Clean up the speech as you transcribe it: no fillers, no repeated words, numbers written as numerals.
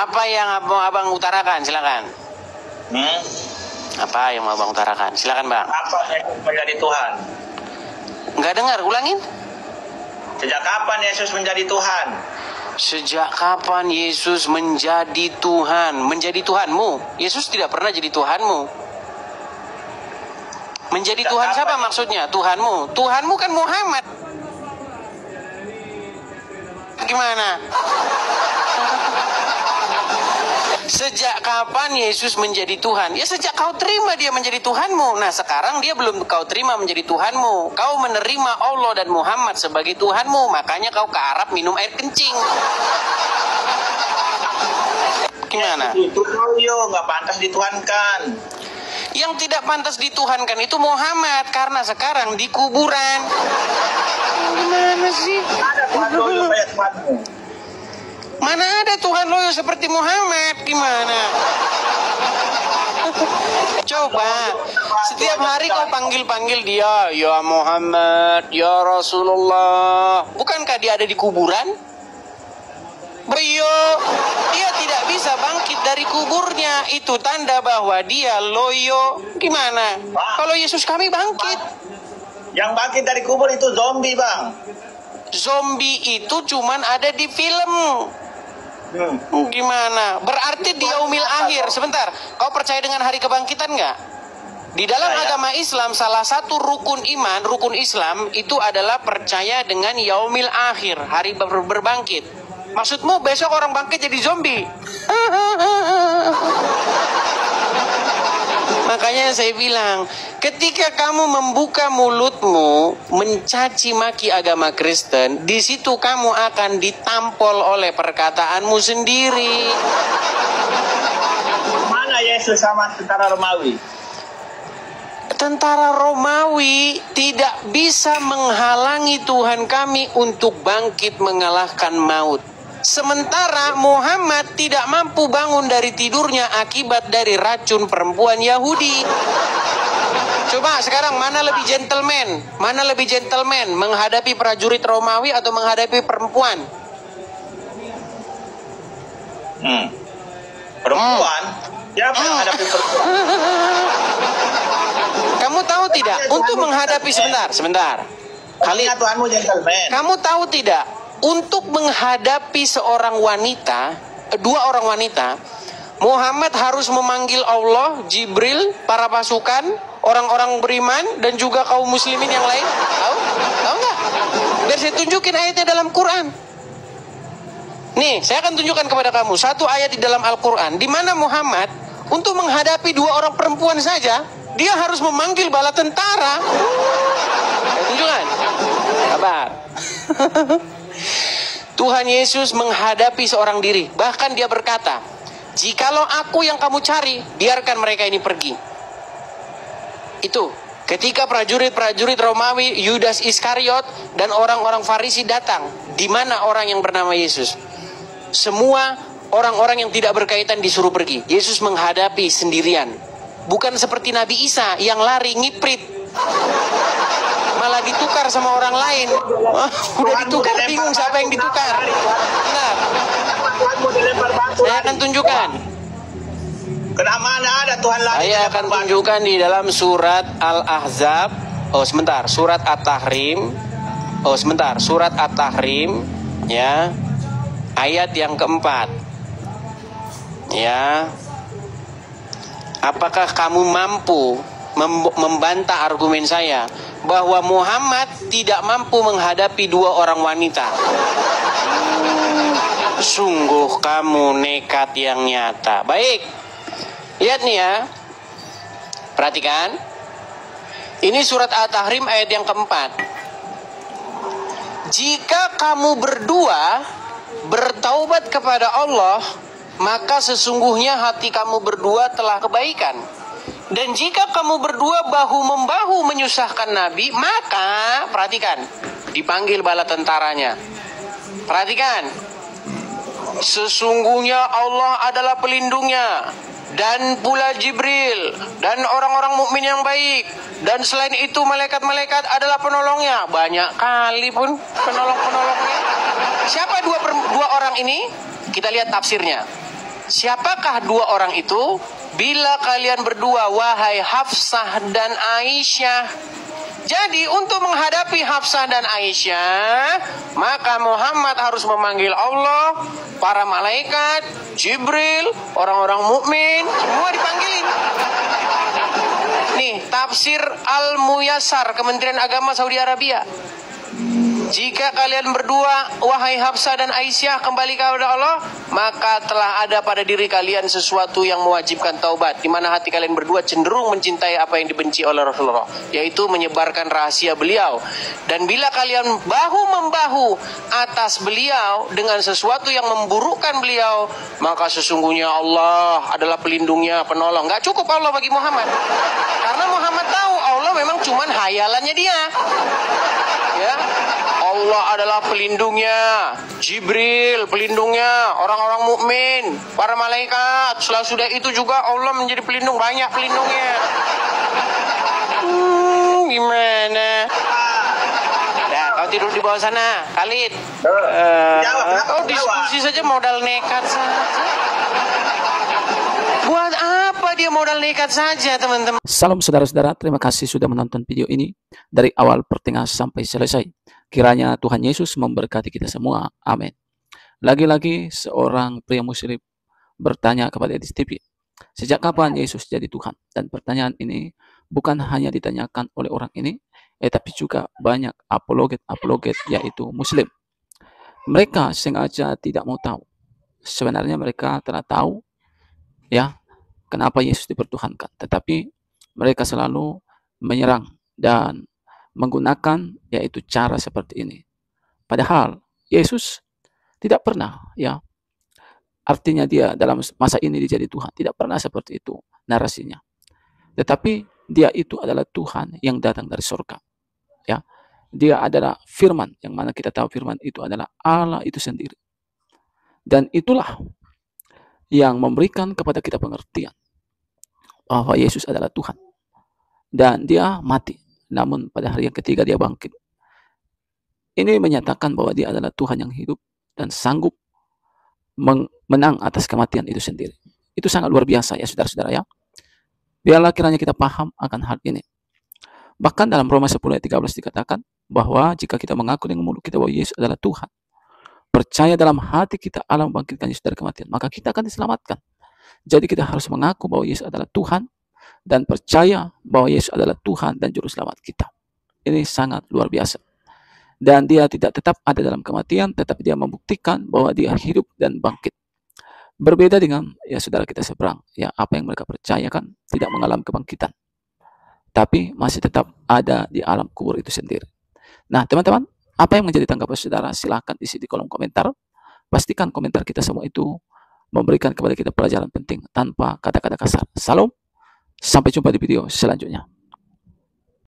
Apa yang mau abang utarakan? Silakan. Apa yang mau abang utarakan? Silakan bang. Apa Yesus menjadi Tuhan? Nggak dengar, ulangin. Sejak kapan Yesus menjadi Tuhan? Sejak kapan Yesus menjadi Tuhan? Menjadi Tuhanmu? Yesus tidak pernah jadi Tuhanmu. Menjadi Sejak Tuhan kapan? siapa maksudnya? Tuhanmu. Tuhanmu kan Muhammad. Gimana? Sejak kapan Yesus menjadi Tuhan? Ya sejak kau terima dia menjadi Tuhanmu. Nah sekarang dia belum kau terima menjadi Tuhanmu. Kau menerima Allah dan Muhammad sebagai Tuhanmu. Makanya kau ke Arab minum air kencing. Gimana? Itu loyo, nggak pantas dituhankan. Yang tidak pantas dituhankan itu Muhammad. Karena sekarang di kuburan. Gimana sih? Ada Tuhan loyo kayak Tuhanmu. Mana ada Tuhan loyo seperti Muhammad? Gimana? Coba setiap hari kau panggil-panggil dia, ya Muhammad, ya Rasulullah. Bukankah dia ada di kuburan? Dia tidak bisa bangkit dari kuburnya. Itu tanda bahwa dia loyo. Gimana? Kalau Yesus kami bangkit. Yang bangkit dari kubur itu zombie, Bang. Zombie itu cuman ada di film. Gimana? Berarti di yaumil akhir. Sebentar, kau percaya dengan hari kebangkitan nggak? Di dalam agama Islam, salah satu rukun iman, rukun Islam itu adalah percaya dengan yaumil akhir, hari berbangkit. Maksudmu besok orang bangkit jadi zombie? Makanya saya bilang, ketika kamu membuka mulutmu mencaci maki agama Kristen, di situ kamu akan ditampol oleh perkataanmu sendiri. Mana Yesus sama tentara Romawi? Tentara Romawi tidak bisa menghalangi Tuhan kami untuk bangkit mengalahkan maut. Sementara Muhammad tidak mampu bangun dari tidurnya akibat dari racun perempuan Yahudi. Coba sekarang mana lebih gentleman? Mana lebih gentleman? Menghadapi prajurit Romawi atau menghadapi perempuan? Perempuan? Siapa yang menghadapi perempuan? Kamu tahu tidak? Untuk menghadapi sebentar. Kali Tuhanmu gentleman. kamu tahu tidak? Untuk menghadapi seorang wanita, dua orang wanita, Muhammad harus memanggil Allah, Jibril, para pasukan, orang-orang beriman, dan juga kaum muslimin yang lain. Tahu? Tahu nggak? Biar saya tunjukin ayatnya dalam Quran. Nih, saya akan tunjukkan kepada kamu satu ayat di dalam Al-Quran, di mana Muhammad untuk menghadapi dua orang perempuan saja, dia harus memanggil bala tentara. Saya tunjukkan. Sabar. Tuhan Yesus menghadapi seorang diri. Bahkan dia berkata, jikalau aku yang kamu cari, biarkan mereka ini pergi. Itu ketika prajurit-prajurit Romawi, Yudas Iskariot dan orang-orang Farisi datang. Di mana orang yang bernama Yesus? Semua orang-orang yang tidak berkaitan disuruh pergi. Yesus menghadapi sendirian. Bukan seperti Nabi Isa yang lari ngiprit, malah ditukar sama orang lain. Udah ditukar, bingung siapa yang ditukar. Benar. Saya akan tunjukkan. Kenapa mana ada Tuhan lain? Saya akan tunjukkan di dalam surat Al-Ahzab. Oh sebentar, surat At-Tahrim. Oh sebentar, surat At-Tahrim, ya, ayat yang keempat. Ya, apakah kamu mampu membantah argumen saya bahwa Muhammad tidak mampu menghadapi dua orang wanita? Sungguh kamu nekat yang nyata. Baik, lihat nih ya, perhatikan. Ini surat At-Tahrim ayat yang keempat. Jika kamu berdua bertaubat kepada Allah, maka sesungguhnya hati kamu berdua telah kebaikan. Dan jika kamu berdua bahu-membahu menyusahkan Nabi, maka, perhatikan, dipanggil bala tentaranya. Perhatikan, sesungguhnya Allah adalah pelindungnya, dan pula Jibril, dan orang-orang mukmin yang baik, dan selain itu malaikat-malaikat adalah penolongnya. Banyak kali pun penolong-penolongnya. Siapa dua orang ini? Kita lihat tafsirnya. Siapakah dua orang itu? Bila kalian berdua, wahai Hafsah dan Aisyah. Jadi untuk menghadapi Hafsah dan Aisyah, maka Muhammad harus memanggil Allah, para malaikat, Jibril, orang-orang mukmin, semua dipanggilin. Nih, tafsir Al-Muyassar, Kementerian Agama Saudi Arabia. Jika kalian berdua, wahai Hafsah dan Aisyah, kembali kepada Allah, maka telah ada pada diri kalian sesuatu yang mewajibkan taubat, di mana hati kalian berdua cenderung mencintai apa yang dibenci oleh Rasulullah, yaitu menyebarkan rahasia beliau. Dan bila kalian bahu-membahu atas beliau dengan sesuatu yang memburukkan beliau, maka sesungguhnya Allah adalah pelindungnya, penolong. Gak cukup Allah bagi Muhammad, karena Muhammad tahu Allah memang cuman hayalannya dia. Ya, Allah adalah pelindungnya, Jibril pelindungnya, orang-orang mukmin, para malaikat. Sudah itu juga Allah menjadi pelindung, banyak pelindungnya. Gimana? Nah, kau tidur di bawah sana, Khalid. Kau diskusi saja modal nekat saja. Buat apa dia modal nekat saja, teman-teman? Salam saudara-saudara, terima kasih sudah menonton video ini dari awal pertengahan sampai selesai. Kiranya Tuhan Yesus memberkati kita semua. Amin. Lagi-lagi seorang pria muslim bertanya kepada Edis TV, sejak kapan Yesus jadi Tuhan? Dan pertanyaan ini bukan hanya ditanyakan oleh orang ini, tapi juga banyak apologet yaitu muslim. Mereka sengaja tidak mau tahu. Sebenarnya mereka telah tahu ya kenapa Yesus dipertuhankan, tetapi mereka selalu menyerang dan menggunakan yaitu cara seperti ini. Padahal Yesus tidak pernah ya, artinya dia dalam masa ini dia jadi Tuhan, tidak pernah seperti itu narasinya. Tetapi dia itu adalah Tuhan yang datang dari surga. Ya, dia adalah firman, yang mana kita tahu firman itu adalah Allah itu sendiri. Dan itulah yang memberikan kepada kita pengertian bahwa Yesus adalah Tuhan. Dan dia mati, namun pada hari yang ketiga dia bangkit. Ini menyatakan bahwa dia adalah Tuhan yang hidup dan sanggup menang atas kematian itu sendiri. Itu sangat luar biasa ya saudara-saudara ya. Biarlah kiranya kita paham akan hal ini. Bahkan dalam Roma 10 ayat 13 dikatakan bahwa jika kita mengaku dengan mulut kita bahwa Yesus adalah Tuhan, percaya dalam hati kita Allah membangkitkan Yesus dari kematian, maka kita akan diselamatkan. Jadi kita harus mengaku bahwa Yesus adalah Tuhan dan percaya bahwa Yesus adalah Tuhan dan Juru Selamat kita. Ini sangat luar biasa. Dan dia tidak tetap ada dalam kematian, tetapi dia membuktikan bahwa dia hidup dan bangkit. Berbeda dengan ya saudara kita seberang, ya apa yang mereka percayakan tidak mengalami kebangkitan, tapi masih tetap ada di alam kubur itu sendiri. Nah teman-teman, apa yang menjadi tanggapan saudara? Silahkan isi di kolom komentar. Pastikan komentar kita semua itu memberikan kepada kita pelajaran penting tanpa kata-kata kasar. Salam, sampai jumpa di video selanjutnya.